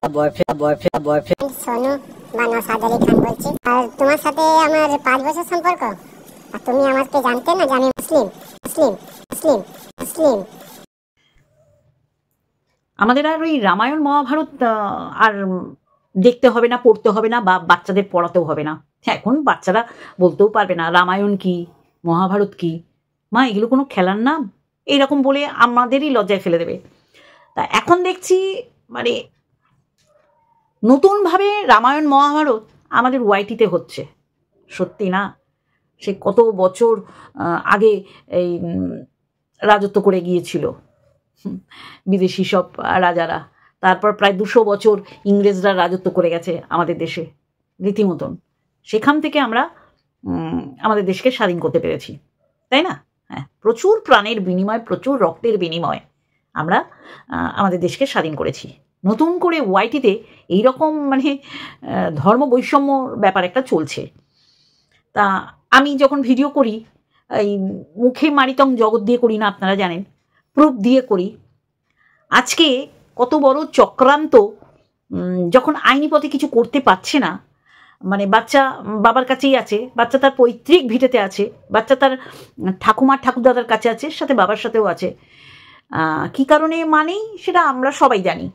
Boyfriend Sonu বা নওশাদ আলী খান বলছি। আর তোমার সাথে আমার 5 বছর সম্পর্ক, আর তুমি আমাকে জানতে না যে আমি মুসলিম মুসলিম মুসলিম মুসলিম। আমাদের আর ওই রামায়ণ মহাভারত আর দেখতে হবে না, পড়তে হবে না, বা বাচ্চাদের পড়াতেও হবে না। এখন বাচ্চারা বলতেও পারবে না রামায়ণ কি, মহাভারত কি, মা এগুলো কোনো খেলার নাম, এইরকম বলে আমাদেরই লজ্জায় ফেলে দেবে। তা এখন দেখছি মানে নতুনভাবে রামায়ণ মহাভারত আমাদের ওয়াইটিতে হচ্ছে। সত্যি না, সে কত বছর আগে এই রাজত্ব করে গিয়েছিল বিদেশি সব রাজারা, তারপর প্রায় 200 বছর ইংরেজরা রাজত্ব করে গেছে আমাদের দেশে রীতিমতন। সেখান থেকে আমরা আমাদের দেশকে স্বাধীন করতে পেরেছি, তাই না? হ্যাঁ, প্রচুর প্রাণের বিনিময়, প্রচুর রক্তের বিনিময় আমরা আমাদের দেশকে স্বাধীন করেছি। নতুন করে ওয়াইটিতে এইরকম মানে ধর্ম বৈষম্যর ব্যাপার একটা চলছে। তা আমি যখন ভিডিও করি, এই মুখে মারিতং জগৎ দিয়ে করি না, আপনারা জানেন, প্রুফ দিয়ে করি। আজকে কত বড় চক্রান্ত, যখন আইনি পথে কিছু করতে পারছে না, মানে বাচ্চা বাবার কাছেই আছে, বাচ্চা তার পৈতৃক ভিটেতে আছে, বাচ্চা তার ঠাকুমার ঠাকুরদাদার কাছে আছে, সাথে বাবার সাথেও আছে। কি কারণে মানেই সেটা আমরা সবাই জানি।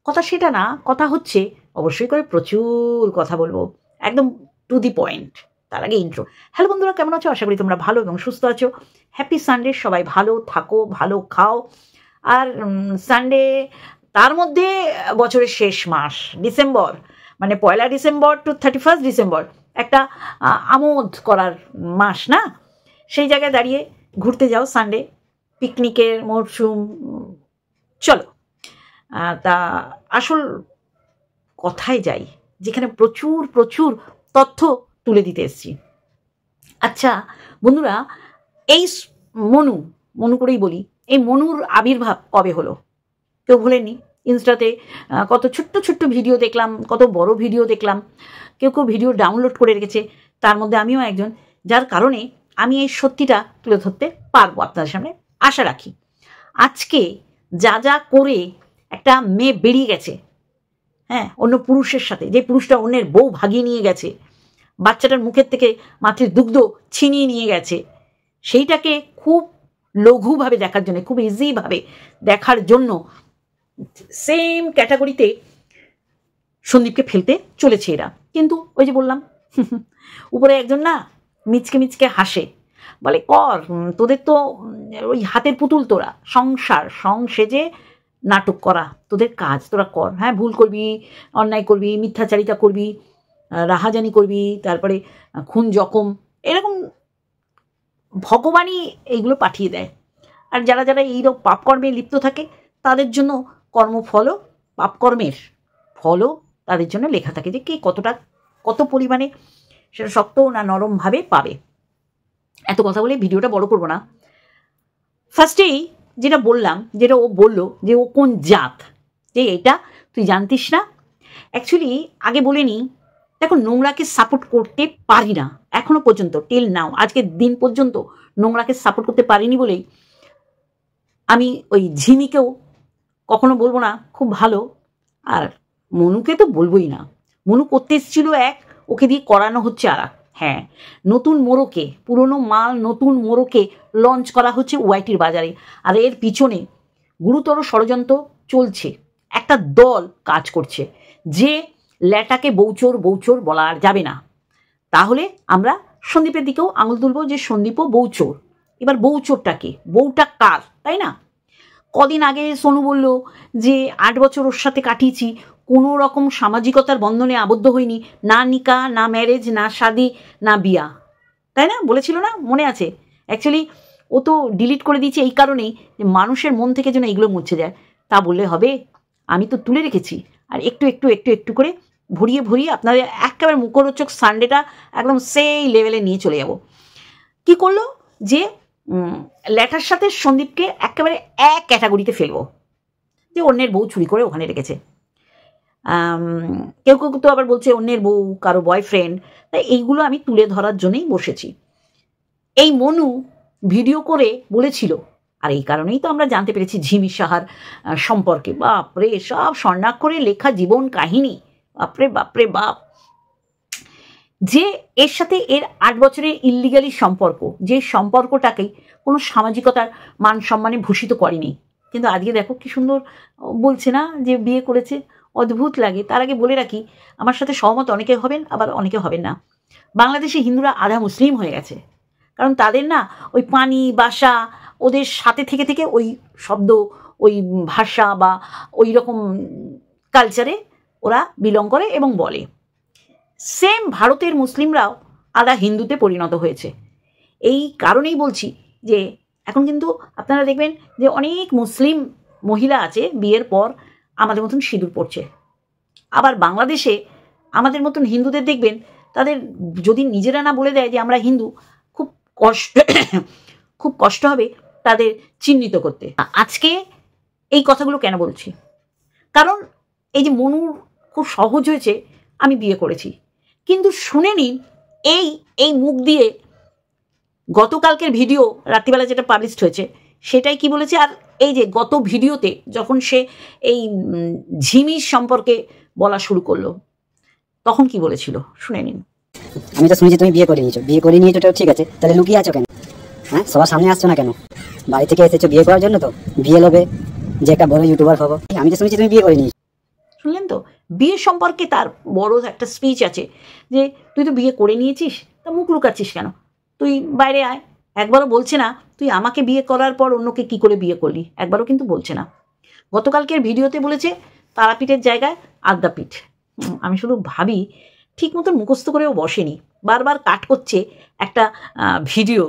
কথা সেটা না, কথা হচ্ছে অবশ্যই করে প্রচুর কথা বলবো, একদম টু দি পয়েন্ট। তার আগে ইন্ট্রো। হ্যালো বন্ধুরা, কেমন আছো? আশা করি তোমরা ভালো এবং সুস্থ আছো। হ্যাপি সানডে, সবাই ভালো থাকো, ভালো খাও। আর সানডে, তার মধ্যে বছরের শেষ মাস ডিসেম্বর, মানে 1 ডিসেম্বর টু 31 ডিসেম্বর একটা আমোদ করার মাস না? সেই জায়গায় দাঁড়িয়ে ঘুরতে যাও সানডে, পিকনিকের মরশুম, চলো। তা আসল কথায় যাই, যেখানে প্রচুর প্রচুর তথ্য তুলে দিতে এসছি। আচ্ছা বন্ধুরা, এই মনু করেই বলি, এই মনুর আবির্ভাব কবে হলো? কেউ ভোলেননি। ইনস্টাতে কত ছোট্ট ছোট্ট ভিডিও দেখলাম, কত বড় ভিডিও দেখলাম, কেউ কেউ ভিডিও ডাউনলোড করে রেখেছে, তার মধ্যে আমিও একজন, যার কারণে আমি এই সত্যিটা তুলে ধরতে পারবো আপনাদের সামনে, আশা রাখি। আজকে যা যা করে একটা মেয়ে বেরিয়ে গেছে, হ্যাঁ, অন্য পুরুষের সাথে, যে পুরুষটা অন্যের বউ ভাগিয়ে নিয়ে গেছে, বাচ্চাটার মুখের থেকে মাতৃ দুগ্ধ ছিনিয়ে নিয়ে গেছে, সেইটাকে খুব লঘুভাবে দেখার জন্য, খুব ইজিভাবে দেখার জন্য সেম ক্যাটাগরিতে সন্দীপকে ফেলতে চলেছে এরা। কিন্তু ওই যে বললাম, উপরে একজন না মিচকে মিচকে হাসে, বলে কর, তোদের তো ওই হাতের পুতুল, তোরা সংসেজে নাটক করা তোদের কাজ, তোরা কর। হ্যাঁ, ভুল করবি, অন্যায় করবি, মিথ্যাচারিতা করবি, রাহাজানি করবি, তারপরে খুন জখম, এরকম ভগবানই এইগুলো পাঠিয়ে দেয়। আর যারা যারা এইরকম পাপকর্মে লিপ্ত থাকে, তাদের জন্য কর্মফলও, পাপকর্মের ফলও তাদের জন্য লেখা থাকে, যে কে কতটা, কত পরিমাণে সেটা শক্ত না নরমভাবে পাবে। এত কথা বলে ভিডিওটা বড় করবো না। ফার্স্টেই যেটা বললাম, যেটা ও বললো যে ও কোন জাত, যে এটা তুই জানতিস না। অ্যাকচুয়ালি আগে বলে নিই, দেখো, নোংরাকে সাপোর্ট করতে পারি না এখনো পর্যন্ত, টিল নাও, আজকের দিন পর্যন্ত নোংরাকে সাপোর্ট করতে পারিনি বলেই আমি ওই ঝিমিকেও কখনো বলবো না খুব ভালো, আর মনুকে তো বলবোই না। মনু করতে এসেছিল এক, ওকে দিয়ে করানো হচ্ছে আর এক। হ্যাঁ, নতুন মোড়কে, পুরনো মাল নতুন মোড়কে লঞ্চ করা হচ্ছে ওয়াইটির বাজারে, আর এর পিছনে গুরুতর ষড়যন্ত্র চলছে, একটা দল কাজ করছে, যে ল্যাটাকে বৌচোর বৌচোর বলা আর যাবে না। তাহলে আমরা সন্দীপের দিকেও আঙুল তুলবো যে সন্দীপও বৌচোর। এবার বৌচোরটা কে, বউটা কার, তাই না? কদিন আগে সোনু বলল যে 8 বছর ওর সাথে কাটিয়েছি, কোনো রকম সামাজিকতার বন্ধনে আবদ্ধ হয়নি, না নিকা, না ম্যারেজ, না শাদি, না বিয়া, তাই না? বলেছিল না, মনে আছে? অ্যাকচুয়ালি ও তো ডিলিট করে দিয়েছে এই কারণেই যে মানুষের মন থেকে যেন এগুলো মুছে যায়। তা বললে হবে? আমি তো তুলে রেখেছি, আর একটু একটু একটু একটু করে ভরিয়ে ভরিয়ে আপনাদের একেবারে মুখরোচক সানডেটা একদম সেই লেভেলে নিয়ে চলে যাব। কি করলো যে ল্যাটার সাথে সন্দীপকে একেবারে এক ক্যাটাগরিতে ফেলবো, যে অন্যের বউ চুরি করে ওখানে রেখেছে। কেউ কেউ তো আবার বলছে অন্যের বউ, কারো বয়ফ্রেন্ড। তাই এইগুলো আমি তুলে ধরার জন্যই বসেছি। এই মনু ভিডিও করে বলেছিল আর এই কারণেই তো আমরা জানতে পেরেছি ঝিমি সাহার সম্পর্কে। বাপরে, সব স্বর্ণাক্ষরে লেখা জীবন কাহিনী, বাপরে বাপরে বাপ। যে এর সাথে এর 8 বছরের ইল্লিগালি সম্পর্ক, যে সম্পর্কটাকেই কোনো সামাজিকতার মান সম্মানে ভূষিত করেনি, কিন্তু আজকে দেখো কি সুন্দর বলছে না যে বিয়ে করেছে। অদ্ভুত লাগে। তার আগে বলে রাখি, আমার সাথে সহমত অনেকে হবেন, আবার অনেকে হবেন না। বাংলাদেশে হিন্দুরা আধা মুসলিম হয়ে গেছে, কারণ তাদের না ওই পানি বাসা ওদের সাথে থেকে থেকে ওই শব্দ, ওই ভাষা বা ওই রকম কালচারে ওরা বিলং করে এবং বলে। সেম ভারতের মুসলিমরাও আধা হিন্দুতে পরিণত হয়েছে। এই কারণেই বলছি যে এখন কিন্তু আপনারা দেখবেন যে অনেক মুসলিম মহিলা আছে বিয়ের পর আমাদের মতন সিঁদুর পড়ছে। আবার বাংলাদেশে আমাদের মতন হিন্দুদের দেখবেন, তাদের যদি নিজেরা না বলে দেয় যে আমরা হিন্দু, খুব কষ্ট হবে তাদের চিহ্নিত করতে। আজকে এই কথাগুলো কেন বলছি? কারণ এই যে মনুর খুব সহজ হয়েছে, আমি বিয়ে করেছি, কিন্তু শুনে নিন এই মুখ দিয়ে গতকালকের ভিডিও রাত্রিবেলা যেটা পাবলিশড হয়েছে সেটাই কি বলেছে। আর এই যে গত ভিডিওতে যখন সে এই ঝিমির সম্পর্কে বলা শুরু করলো, তখন কি বলেছিল শুনে নিন। আমি তো শুনেছি তুমি বিয়ে করে নিয়েছো, তো ঠিক আছে, তাহলে লুকিয়ে আছো কেন? হ্যাঁ, সবার সামনে আসছো না কেন? বাড়ি থেকে এসেছো বিয়ে করার জন্য, তো বিয়ে লোভে যে একটা বড় ইউটিউবার হবো। আমি তো শুনেছি তুমি বিয়ে করে নিয়েছো। শুনলেন তো, বিয়ে সম্পর্কে তার বড় একটা স্পিচ আছে যে তুই তো বিয়ে করে নিয়েছিস, তা মুখ লুকাচ্ছিস কেন? তুই বাইরে আয়। একবারও বলছে না তুই আমাকে বিয়ে করার পর অন্যকে কি করে বিয়ে করলি, একবারও কিন্তু বলছে না। গতকালকের ভিডিওতে বলেছে তারাপীঠের জায়গায় আদ্যাপীঠ। আমি শুধু ভাবি ঠিক মতন মুখস্থ করেও বসেনি, বারবার কাট করছে একটা ভিডিও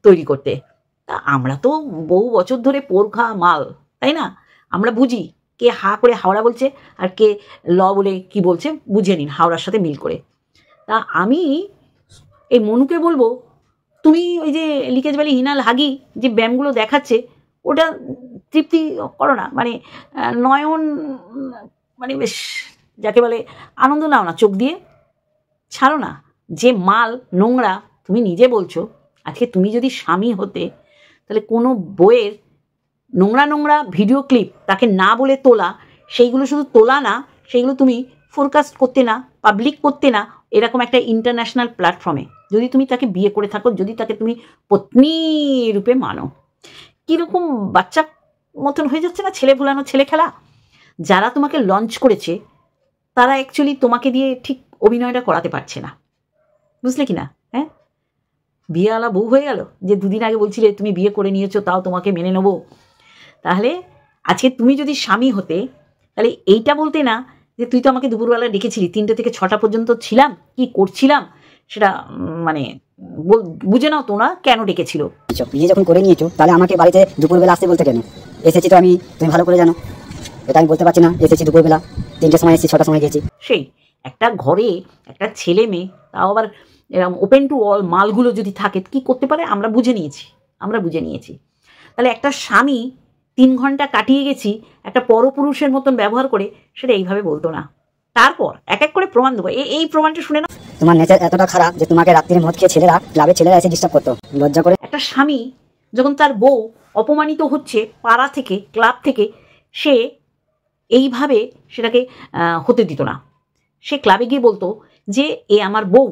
তৈরি করতে। তা আমরা তো বহু বছর ধরে পোরখা মাল, তাই না? আমরা বুঝি কে হা করে হাওড়া বলছে আর কে ল বলে কি বলছে, বুঝে নিন হাওড়ার সাথে মিল করে। তা আমি এই মনুকে বলবো, তুমি ওই যে লিকেজ ভ্যালি হিনাল হাগি যে ব্যায়ামগুলো দেখাচ্ছে ওটা তৃপ্তি করো না, মানে নয়ন, মানে বেশ যাকে বলে আনন্দ নাও না, চোখ দিয়ে ছাড়ো না। যে মাল নোংরা তুমি নিজে বলছো। আজকে তুমি যদি স্বামী হতে, তাহলে কোনো বইয়ের নোংরা নোংরা ভিডিও ক্লিপ তাকে না বলে তোলা, সেইগুলো শুধু তোলা না, সেইগুলো তুমি ফোরকাস্ট করতে না, পাবলিক করতে না, এরকম একটা ইন্টারন্যাশনাল প্ল্যাটফর্মে যদি তুমি তাকে বিয়ে করে থাকো, যদি তাকে তুমি পত্নী রূপে মানো। কীরকম বাচ্চা মতন হয়ে যাচ্ছে না ছেলে ভুলানো, ছেলে খেলা। যারা তোমাকে লঞ্চ করেছে তারা অ্যাকচুয়ালি তোমাকে দিয়ে ঠিক অভিনয়টা করাতে পারছে না, বুঝলে কি না? হ্যাঁ, বিয়েওয়ালা বউ হয়ে গেল যে দুদিন আগে বলছিলে তুমি বিয়ে করে নিয়েছো, তাও তোমাকে মেনে নেবো। তাহলে আজকে তুমি যদি স্বামী হতে, তাহলে এইটা বলতে না যে তুই তো আমাকে দুপুরবেলা ডেকেছিলি, 3টে থেকে 6টা পর্যন্ত ছিলাম, কি করছিলাম সেটা মানে বুঝে নাও তোমরা কেন ডেকেছিল। বিয়ে যখন করে নিয়েছো, তাহলে আমাকে বাড়িতে দুপুরবেলা আসতে বলতে কেন? এসেছি তো আমি, তুমি ভালো করে জানো। এটা আমি বলতে পারছি না এসেছি দুপুরবেলা, 3টের সময় এসেছি, 6টার সময় গেছি। সেই একটা ঘরে একটা ছেলে মেয়ে, তাও আবার এরকম ওপেন টু অল মালগুলো যদি থাকে কি করতে পারে আমরা বুঝে নিয়েছি। তাহলে একটা স্বামী 3 ঘন্টা কাটিয়ে গেছি একটা পরপুরুষের মতন ব্যবহার করে, সেটা এইভাবে বলতো না। তারপর এক এক করে প্রমাণ দেবো। এই প্রমাণটা শুনে না। তোমার নেচার এতটা খারাপ যে তোমাকে রাত্রিরে মদ খেয়ে ক্লাবের ছেলেরা এসে ডিস্টার্ব করতো, লজ্জা করে। একটা স্বামী যখন তার বউ অপমানিত হচ্ছে পাড়া থেকে, ক্লাব থেকে, সে এইভাবে সেটাকে হতে দিত না। সে ক্লাবে গিয়ে বলতো যে এ আমার বউ,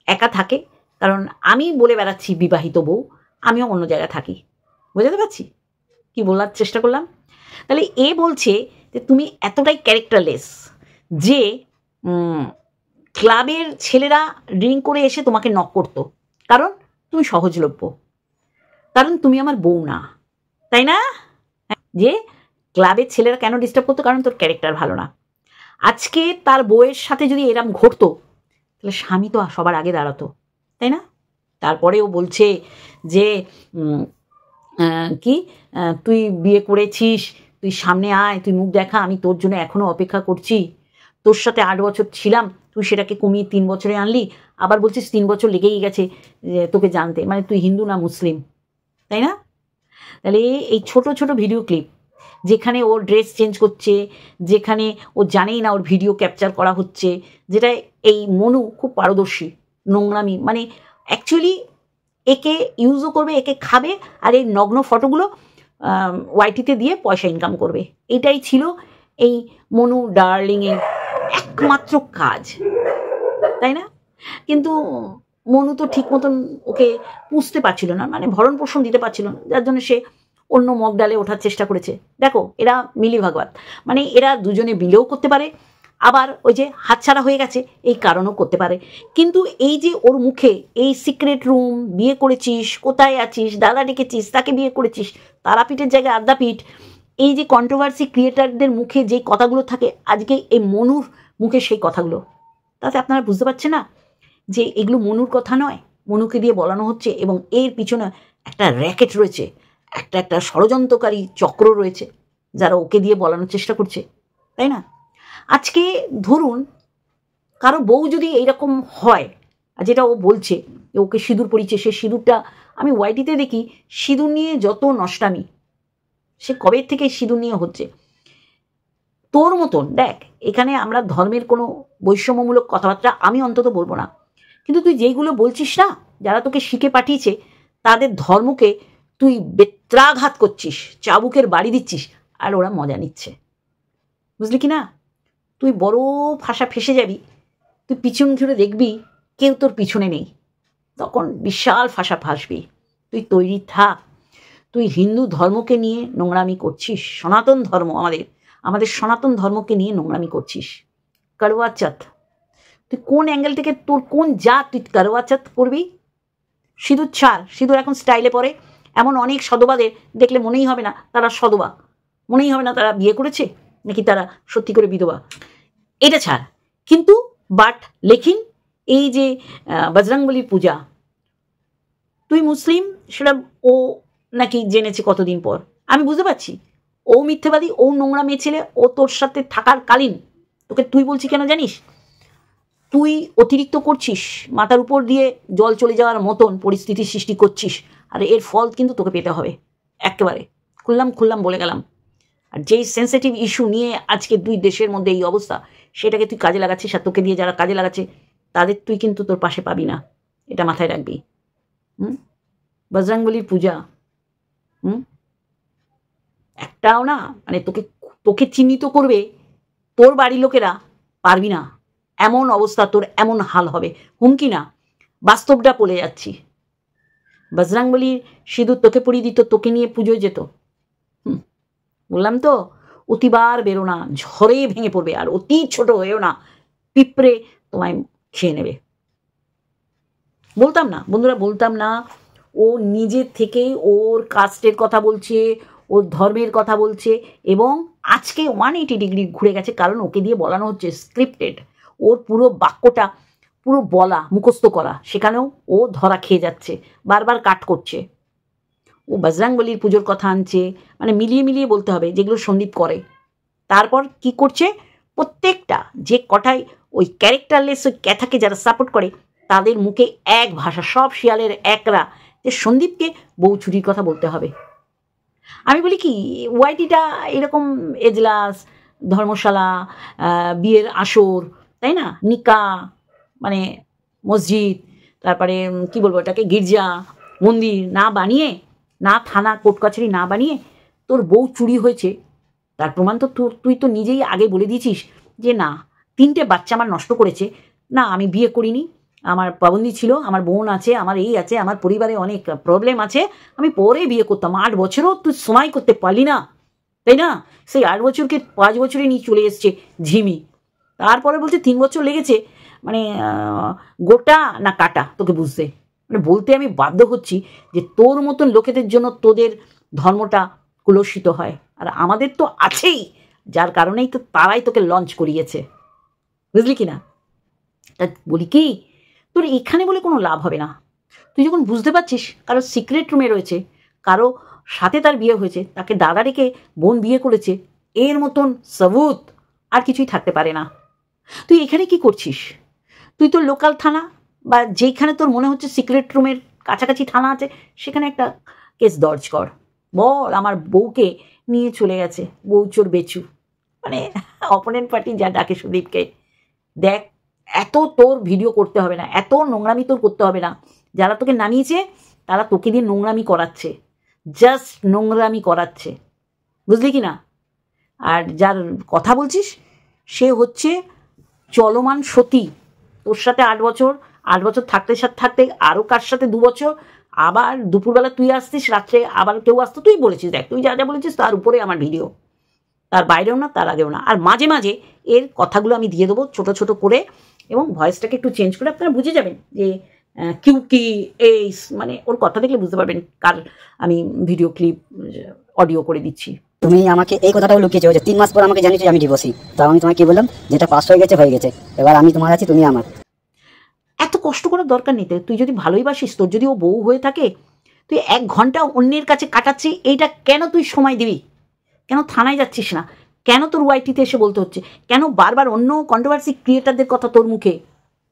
একা থাকে, কারণ আমি বলে বেড়াচ্ছি বিবাহিত বউ, আমিও অন্য জায়গায় থাকি। বুঝতে পারছি কি বলার চেষ্টা করলাম? তাহলে এ বলছে যে তুমি এতটাই ক্যারেক্টারলেস যে ক্লাবের ছেলেরা ড্রিঙ্ক করে এসে তোমাকে নক করতো, কারণ তুমি সহজলভ্য, কারণ তুমি আমার বউ না, তাই না? যে ক্লাবের ছেলেরা কেন ডিস্টার্ব করতো? কারণ তোর ক্যারেক্টার ভালো না। আজকে তার বউয়ের সাথে যদি এরম ঘটতো, তাহলে স্বামী তো সবার আগে দাঁড়াতো, তাই না? তারপরে ও বলছে যে কি তুই বিয়ে করেছিস, তুই সামনে আয়, তুই মুখ দেখা, আমি তোর জন্য এখনও অপেক্ষা করছি। তোর সাথে 8 বছর ছিলাম, তুই সেটাকে কমিয়ে 3 বছরে আনলি, আবার বলছিস 3 বছর লেগেই গেছে তোকে জানতে, মানে তুই হিন্দু না মুসলিম, তাই না? তাহলে এই ছোট ছোট ভিডিও ক্লিপ যেখানে ওর ড্রেস চেঞ্জ করছে, যেখানে ও জানেই না ওর ভিডিও ক্যাপচার করা হচ্ছে, যেটা এই মনু খুব পারদর্শী, নোংরামি, মানে অ্যাকচুয়ালি একে ইউজও করবে, একে খাবে, আর এই নগ্ন ফটোগুলো ওয়াইটিতে দিয়ে পয়সা ইনকাম করবে। এটাই ছিল এই মনু ডার্লিংয়ের একমাত্র কাজ, তাই না? কিন্তু মনু তো ঠিক মতন ওকে পুষতে পারছিল না, মানে ভরণ পোষণ দিতে পারছিল না, যার জন্য সে অন্য মগ ডালে ওঠার চেষ্টা করেছে। দেখো এরা মিলি ভাগবত, মানে এরা দুজনে মিলেও করতে পারে, আবার ওই যে হাতছাড়া হয়ে গেছে এই কারণও করতে পারে। কিন্তু এই যে ওর মুখে এই সিক্রেট রুম, বিয়ে করেছিস, কোথায় আছিস, দাদা ডেকেছিস, তাকে বিয়ে করেছিস, তারাপীঠের জায়গায় আদ্যাপীঠ, এই যে কন্ট্রোভার্সি ক্রিয়েটারদের মুখে যে কথাগুলো থাকে, আজকে এই মনুর মুখে সেই কথাগুলো, তাতে আপনারা বুঝতে পারছেন না যে এগুলো মনুর কথা নয়, মনুকে দিয়ে বলানো হচ্ছে, এবং এর পিছনে একটা র্যাকেট রয়েছে, একটা ষড়যন্ত্রকারী চক্র রয়েছে যারা ওকে দিয়ে বলানোর চেষ্টা করছে, তাই না? আজকে ধরুন কারো বউ যদি এইরকম হয়, আর যেটা ও বলছে যে ওকে সিঁদুর পরিয়েছে, সে সিঁদুরটা আমি ওয়াইটিতে দেখি সিঁদুর নিয়ে যত নষ্টামি, সে কবে থেকে সিঁদুর নিয়ে হচ্ছে। তোর মতন দেখ, এখানে আমরা ধর্মের কোনো বৈষম্যমূলক কথাবার্তা আমি অন্তত বলবো না, কিন্তু তুই যেইগুলো বলছিস না, যারা তোকে শিখে পাঠিয়েছে তাদের ধর্মকে তুই বেত্রাঘাত করছিস, চাবুকের বাড়ি দিচ্ছিস, আর ওরা মজা নিচ্ছে, বুঝলি কি না? তুই বড় ফাঁসা ফেসে যাবি, তুই পিছন ঘুরে দেখবি কেউ তোর পিছনে নেই, তখন বিশাল ফাঁসা ফাঁসবি। তুই তৈরি থাক। তুই হিন্দু ধর্মকে নিয়ে নোংরামি করছিস, সনাতন ধর্ম, আমাদের সনাতন ধর্মকে নিয়ে নোংরামি করছিস। করওয়া চৌথ, তুই কোন অ্যাঙ্গেল থেকে, তোর কোন জাত তুই করওয়া চৌথ করবি? সিঁদুর ছাড়, সিঁদুর এখন স্টাইলে পরে, এমন অনেক সদবাদের দেখলে মনেই হবে না তারা সদবা, মনেই হবে না তারা বিয়ে করেছে নাকি তারা সত্যি করে বিধবা। এটা ছাড়, কিন্তু বাট লেখিন এই যে বজরংবলীর পূজা, তুই মুসলিম সেটা ও নাকি জেনেছে কতদিন পর, আমি বুঝতে পারছি। ও মিথ্যেবাদী, ও নোংরা মেয়ে ছেলে, ও তোর সাথে থাকার কালীন তোকে তুই বলছি কেন জানিস? তুই অতিরিক্ত করছিস, মাথার উপর দিয়ে জল চলে যাওয়ার মতন পরিস্থিতি সৃষ্টি করছিস, আর এর ফল কিন্তু তোকে পেতে হবে। একেবারে খুললাম বলে গেলাম। আর যেই সেন্সিটিভ ইস্যু নিয়ে আজকে দুই দেশের মধ্যে এই অবস্থা, সেটাকে তুই কাজে লাগাচ্ছিস, আর তোকে দিয়ে যারা কাজে লাগাচ্ছে তাদের তুই কিন্তু তোর পাশে পাবি না, এটা মাথায় রাখবি। বজরংবলীর পূজা একটাও না, মানে তোকে চিহ্নিত করবে তোর বাড়ির লোকেরা, পারবি না, এমন অবস্থা তোর, এমন হাল হবে। হুমকি না, বাস্তবটা বলে যাচ্ছি। বজরংবলীর সিঁদুর তোকে পরিয়ে দিত, তোকে নিয়ে পুজোয় যেত, বললাম তো, অতিবার বেরো না, ঝড়ে ভেঙে পড়বে, আর অতি ছোট হয়েও না, পিঁপড়ে তোমায় খেয়ে নেবে। বলতাম না বন্ধুরা, বলতাম না, ও নিজের থেকেই ওর কাস্টের কথা বলছে, ওর ধর্মের কথা বলছে, এবং আজকে 180 ডিগ্রি ঘুরে গেছে, কারণ ওকে দিয়ে বলানো হচ্ছে স্ক্রিপ্টেড, ওর পুরো বাক্যটা পুরো বলা, মুখস্থ করা, সেখানেও ও ধরা খেয়ে যাচ্ছে, বারবার কাট করছে। ও বজরংবলীর পুজোর কথা আনছে, মানে মিলিয়ে বলতে হবে যেগুলো সন্দীপ করে। তারপর কি করছে, প্রত্যেকটা যে কটাই ওই ক্যারেক্টারলেস ওই ক্যাথাকে যারা সাপোর্ট করে, তাদের মুখে এক ভাষা, সব শিয়ালের একরা, যে সন্দীপকে বউ চুরির কথা বলতে হবে। আমি বলি কি, ওয়াইটিটা এরকম এজলাস, ধর্মশালা, বিয়ের আসর, তাই না, নিকা, মানে মসজিদ, তারপরে কি বলবো এটাকে, গির্জা মন্দির না বানিয়ে, না থানা কোর্ট কাছারি না বানিয়ে তোর বউ চুরি হয়েছে, তার প্রমাণ তো তুই তো নিজেই আগে বলে দিয়েছিস যে না, 3টে বাচ্চা আমার নষ্ট করেছে, না আমি বিয়ে করিনি, আমার পাবন্দি ছিল, আমার বোন আছে, আমার এই আছে, আমার পরিবারে অনেক প্রবলেম আছে, আমি পরে বিয়ে করতাম। 8 বছরও তুই সময় করতে পারলি না, তাই না? সেই 8 বছরকে 5 বছরে নিয়ে চলে এসছে ঝিমি, তারপরে বলছে 3 বছর লেগেছে, মানে গোটা না কাটা তোকে বুঝতে। মানে বলতে আমি বাধ্য হচ্ছি যে তোর মতন লোকেদের জন্য তোদের ধর্মটা কুলসিত হয়, আর আমাদের তো আছেই, যার কারণেই তো তারাই তোকে লঞ্চ করিয়েছে, বুঝলি কি না? তা বলি কি, তোর এখানে বলে কোনো লাভ হবে না। তুই যখন বুঝতে পারছিস কারো সিক্রেট রুমে রয়েছে, কারো সাথে তার বিয়ে হয়েছে, তাকে দাদা রেখে বোন বিয়ে করেছে, এর মতন সবুত আর কিছুই থাকতে পারে না। তুই এখানে কি করছিস? তুই তোর লোকাল থানা বা যেখানে তোর মনে হচ্ছে সিক্রেট রুমের কাছাকাছি থানা আছে, সেখানে একটা কেস দর্জ কর, বল আমার বউকে নিয়ে চলে গেছে, বউ চোর বেচু, মানে অপোনেন্ট পার্টি যা ডাকে সুদীপকে। দেখ, এত তোর ভিডিও করতে হবে না, এত নোংরামি তোর করতে হবে না। যারা তোকে নামিয়েছে তারা তোকে দিয়ে নোংরামি করাচ্ছে, জাস্ট নোংরামি করাচ্ছে, বুঝলি কি না? আর যার কথা বলছিস সে হচ্ছে চলমান সতী। তোর সাথে 8 বছর, 8 বছর থাকতে থাকতে আরও কার সাথে 2 বছর, আবার দুপুরবেলা তুই আসতিস, রাত্রে আবার কেউ আসতো। তুই বলেছিস, দেখ তুই যা যা বলেছিস তার উপরে আমার ভিডিও, তার বাইরেও না তার আগেও না। আর মাঝে মাঝে এর কথাগুলো আমি দিয়ে দেবো ছোট ছোট করে, এবং ভয়েসটাকে একটু চেঞ্জ করে আপনারা বুঝে যাবেন যে কিউকি এই, মানে ওর কথা দেখলে বুঝতে পারবেন কার আমি ভিডিও ক্লিপ অডিও করে দিচ্ছি। তুমি আমাকে এই কথাটাও লুকিয়েছো যে 3 মাস পর আমাকে জানিয়েছো আমি ডিভোর্সি, তাও আমি তোমাকে কি বললাম, যেটা পাস হয়ে গেছে, এবার আমি তোমার আছি, তুমি আমার। এত কষ্ট করার দরকার নেই। তুই যদি ভালোই বাসিস, তোর যদি ও বউ হয়ে থাকে, তুই 1 ঘন্টা অন্যের কাছে কাটাচ্ছি, এইটা কেন তুই সময় দিবি? কেন থানায় যাচ্ছিস না? কেন তোর ওয়াইটিতে এসে বলতে হচ্ছে? কেন বারবার অন্য কন্ট্রোভার্সি ক্রিয়েটারদের কথা তোর মুখে?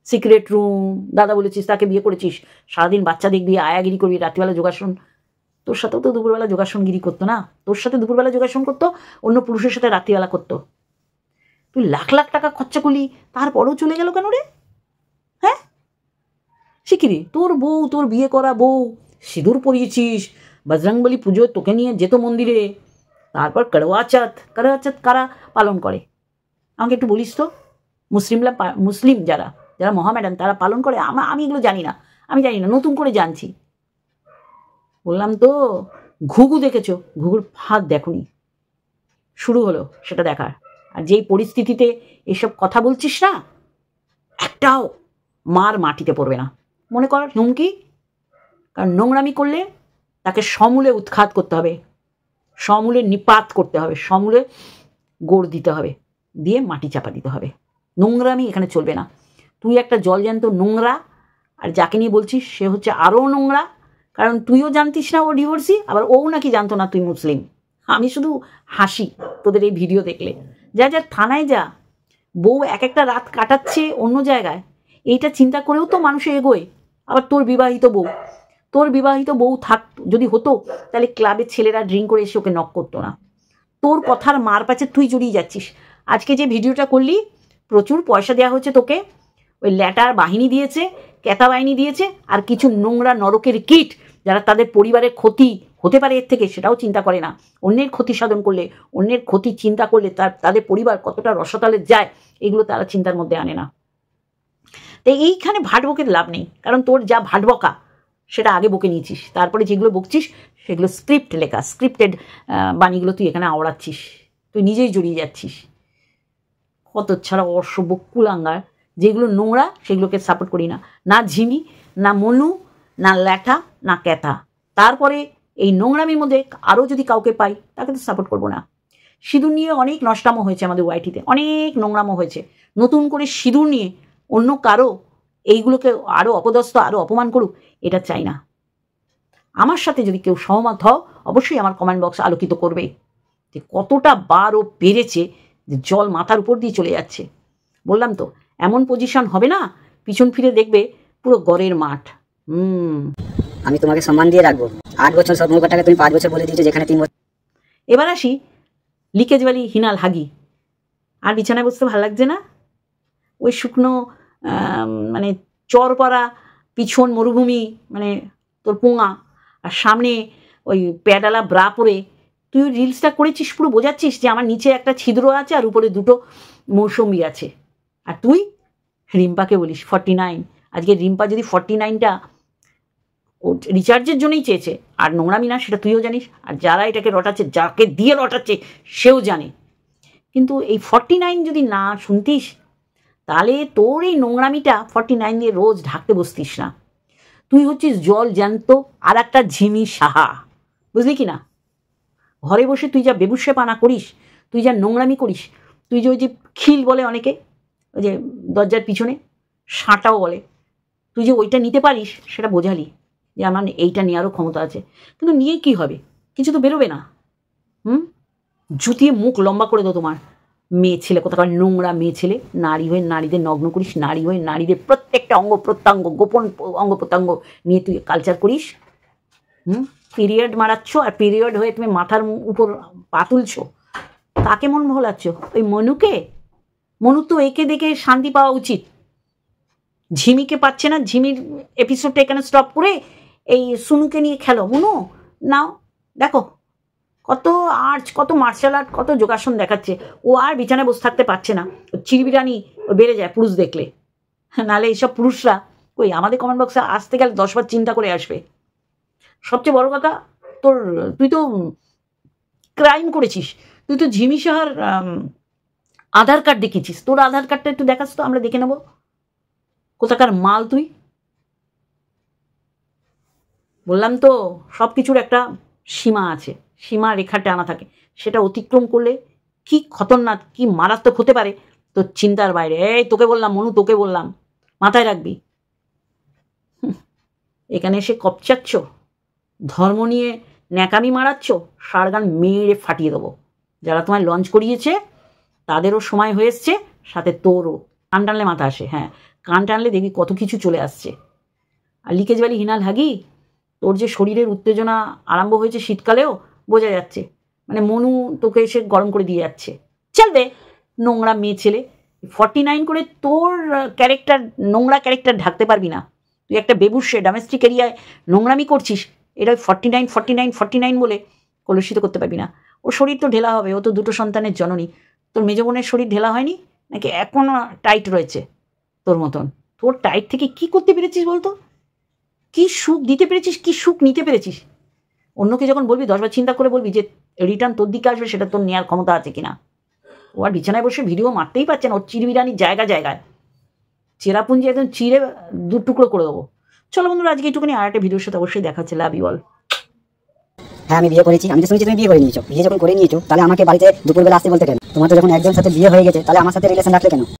সিক্রেট রুম, দাদা বলেছিস তাকে বিয়ে করেছিস, সারাদিন বাচ্চা দেখবি, আয়াগিরি করবি, রাত্রিবেলা যোগাসন। তোর সাথেও তো দুপুরবেলা যোগাসনগিরি করতো না? তোর সাথে দুপুরবেলা যোগাসন করতো, অন্য পুরুষের সাথে রাত্রিবেলা করতো। তুই লাখ লাখ টাকা খরচা করলি, তারপরেও চলে গেল কেন রে? হ্যাঁ, শিখিরি তোর বউ, তোর বিয়ে করা বউ, সিঁদুর পরিয়েছিস, বজরংবলী পুজো তোকে নিয়ে যেত মন্দিরে, তারপর করওয়া চাঁদ কারা পালন করে আমাকে একটু বলিস তো? মুসলিম যারা মহামেডান তারা পালন করে? আমি এগুলো জানি না, নতুন করে জানছি। বললাম তো, ঘুঘু দেখেছো, ঘুঘুর ফাঁদ দেখোনি। শুরু হলো সেটা দেখার। আর যেই পরিস্থিতিতে এসব কথা বলছিস না, একটাও মার মাটিতে পড়বে না, মনে কর হুমকি। কারণ নোংরামি করলে তাকে সমূলে উৎখাত করতে হবে, সমূলে নিপাত করতে হবে, সমূলে গোড় দিতে হবে, দিয়ে মাটি চাপা দিতে হবে। নোংরামি এখানে চলবে না। তুই একটা জলজ্যান্ত নোংরা, আর যাকে নিয়ে বলছিস সে হচ্ছে আরও নোংরা। কারণ তুইও জানতিস না ও ডিভোর্সি, আবার ও নাকি জানতো না তুই মুসলিম। আমি শুধু হাসি তোদের এই ভিডিও দেখলে। যা থানায় যা, বউ একটা রাত কাটাচ্ছে অন্য জায়গায়, এইটা চিন্তা করেও তো মানুষ এগোয়। আবার তোর বিবাহিত বউ থাক যদি হতো, তাহলে ক্লাবের ছেলেরা ড্রিঙ্ক করে এসে ওকে নক করতো না। তোর কথার মার পাচে তুই জড়িয়ে যাচ্ছিস। আজকে যে ভিডিওটা করলি, প্রচুর পয়সা দেওয়া হচ্ছে তোকে, ওই ল্যাটার বাহিনী দিয়েছে, ক্যাতা বাহিনী দিয়েছে, আর কিছু নোংরা নরকের কীট যারা তাদের পরিবারের ক্ষতি হতে পারে এর থেকে সেটাও চিন্তা করে না। অন্যের ক্ষতি সাধন করলে, অন্যের ক্ষতি চিন্তা করলে তাদের পরিবার কতটা রসাতলে যায়, এগুলো তারা চিন্তার মধ্যে আনে না। তাই এইখানে ভাট বকে লাভ নেই, কারণ তোর যা ভাট বকা সেটা আগে বকে নিয়েছিস, তারপরে যেগুলো বকছিস সেগুলো স্ক্রিপ্ট লেখা, স্ক্রিপ্টেড বাণীগুলো তুই এখানে আওড়াচ্ছিস, তুই নিজেই জড়িয়ে যাচ্ছিস। কত ছাড়া অসভ্য কুলাঙ্গার, যেগুলো নোংরা সেগুলোকে সাপোর্ট করি না, না ঝিমি, না মনু, না ল্যাঠা, না ক্যাথা। তারপরে এই নোংরামির মধ্যে আরও যদি কাউকে পাই তাকে তো সাপোর্ট করবো না। সিঁদুর নিয়ে অনেক নষ্টামো হয়েছে আমাদের ওয়াইটিতে, অনেক নোংরামো হয়েছে। নতুন করে সিঁদুর নিয়ে অন্য কারো এইগুলোকে আরও অপদস্থ, আরও অপমান করুক, এটা চাই না। আমার সাথে যদি কেউ সহমত হও, অবশ্যই আমার কমেন্ট বক্স আলোকিত করবে যে কতটা বার ও পেরেছে, যে জল মাথার উপর দিয়ে চলে যাচ্ছে। বললাম তো, এমন পজিশন হবে না, পিছন ফিরে দেখবে পুরো গড়ের মাঠ। আমি তোমাকে সম্মান দিয়ে রাখবো। 8 বছর সব টাকা তুমি 5 বছর বলে দিয়েছো, যেখানে 3 বছর। এবার আসি লিকেজওয়ালি হিনাল হাগি। আর বিছানায় বসতে ভালো লাগছে না? ওই শুকনো মানে চরপাড়া পিছন মরুভূমি, মানে তোর পোঙা, আর সামনে ওই প্যাডালা ব্রা পরে তুই রিলসটা করেছিস, পুরো বোঝাচ্ছিস যে আমার নিচে একটা ছিদ্র আছে আর উপরে 2টো মৌসুমি আছে। আর তুই রিম্পাকে বলিস 49। আজকে রিম্পা যদি 49টা ও রিচার্জের জন্যই চেয়েছে, আর নোংরামি না, সেটা তুইও জানিস, আর যারা এটাকে রটাচ্ছে, যাকে দিয়ে রটাচ্ছে সেও জানে। কিন্তু এই 49 যদি না শুনতিস, তাহলে তোর এই নোংরামিটা 49 দিয়ে রোজ ঢাকতে বসতিস না। তুই হচ্ছিস জল জ্যান্ত আর একটা ঝিমি সাহা, বুঝলি কি না? ঘরে বসে তুই যা বেবুসে পানা করিস, তুই যা নোংরামি করিস, তুই যে ওই যে খিল বলে অনেকে, ওই যে দরজার পিছনে সাঁটাও বলে, তুই যে ওইটা নিতে পারিস সেটা বোঝালি যে আমার এইটা নেওয়ারও ক্ষমতা আছে। কিন্তু নিয়ে কি হবে? কিছু তো বেরোবে না। জুতিয়ে মুখ লম্বা করে দাও তোমার। মেয়ে ছেলে, কোথাকার নোংরা মেয়ে ছেলে, নারী হয়ে নারীদের নগ্ন করিস, নারী হয়ে নারীদের প্রত্যেকটা অঙ্গ প্রত্যঙ্গ, গোপন অঙ্গ প্রত্যঙ্গ নিয়ে তুই কালচার করিস। পিরিয়ড মারাচ্ছ, আর পিরিয়ড হয়ে তুমি মাথার উপর পা তুলছ। কাকে মন ভোলাচ্ছ? ওই মনুকে? মনু তো একে দেখে শান্তি পাওয়া উচিত, ঝিমিকে পাচ্ছে না। ঝিমির এপিসোডটা এখানে স্টপ করে এই সুনুকে নিয়ে খেলো, মুনু নাও দেখো কত আর্ট, কত মার্শাল আর্ট, কত যোগাসন দেখাচ্ছে। ও আর বিছানায় বসে থাকতে পারছে না, চিরবিরানি বেড়ে যায় পুরুষ দেখলে। নাহলে এইসব পুরুষরা ওই আমাদের কমেন্ট বক্সে আসতে গেলে 10 বার চিন্তা করে আসবে। সবচেয়ে বড় কথা, তুই তো ক্রাইম করেছিস, তুই তো ঝিমি সাহার আধার কার্ড দেখিয়েছিস। তোর আধার কার্ডটা একটু দেখাস তো, আমরা দেখে নেব কোথাকার মাল তুই। বললাম তো সব কিছুর একটা সীমা আছে, সীমা রেখা টানা থাকে, সেটা অতিক্রম করলে কি খতরনাক, কি মারাত্মক হতে পারে তোর চিন্তার বাইরে। এই তোকে বললাম মনু, তোকে বললাম, মাথায় রাখবি। এখানে এসে কপচাচ্ছ, ধর্ম নিয়ে ন্যাকামি মারাচ্ছ, সারগান মেরে ফাটিয়ে দেবো। যারা তোমায় লঞ্চ করিয়েছে তাদেরও সময় হয়ে এসছে, সাথে তোরও। কান টানলে মাথা আসে, হ্যাঁ কান টানলে দেখবি কত কিছু চলে আসছে। আর লিকেজ ভ্যালি হিনাল হাগি, তোর যে শরীরের উত্তেজনা আরম্ভ হয়েছে শীতকালেও বোঝা যাচ্ছে। মানে মনু তোকে এসে গরম করে দিয়ে যাচ্ছে। চলবে নোংরা মেয়ে ছেলে, 49 করে তোর ক্যারেক্টার, নোংরা ক্যারেক্টার ঢাকতে পারবি না। তুই একটা বেবুসে ডোমেস্টিক এরিয়ায় নোংরামি করছিস, এটা 49 বলে কলুষিত করতে পারবি না। ও শরীর তো ঢেলা হবে, ও তো 2 সন্তানের জননী। তোর মেজ বোনের শরীর ঢেলা হয়নি নাকি এখনো টাইট রয়েছে তোর মতন? তোর টাইট থেকে কি করতে পেরেছিস বলতো? কি সুখ দিতে পেরেছিস, কি সুখ নিতে পেরেছিস? অন্যকে যখন বলবি 10 বার চিন্তা করে বলবি যে রিটার্ন তোর দিকে আসবে, সেটা তোর নেওয়ার ক্ষমতা আছে কিনা। ও আর বিছানায় বসে ভিডিও মারতেই পারছে না, ওর চিরবিরানির জায়গায় চেরাপুঞ্জি একদম চিরে 2 টুকরো করে দেবো। চলো বন্ধুরা, আজকে একটুখানি আর একটা ভিডিওর সাথে অবশ্যই দেখা হচ্ছে। Love you all. হ্যাঁ আমি বিয়ে করেছি, আমি তো শুনেছি তুমি বিয়ে করে নিয়েছো। বিয়ে যখন করে নিয়েছো তাহলে আমাকে বাড়িতে দুপুরবেলা আসতে বলতে কেন? তোমার তো যখন একজন সাথে বিয়ে হয়ে গেছে তাহলে আমার সাথে রিলেশন রাখলে কেন?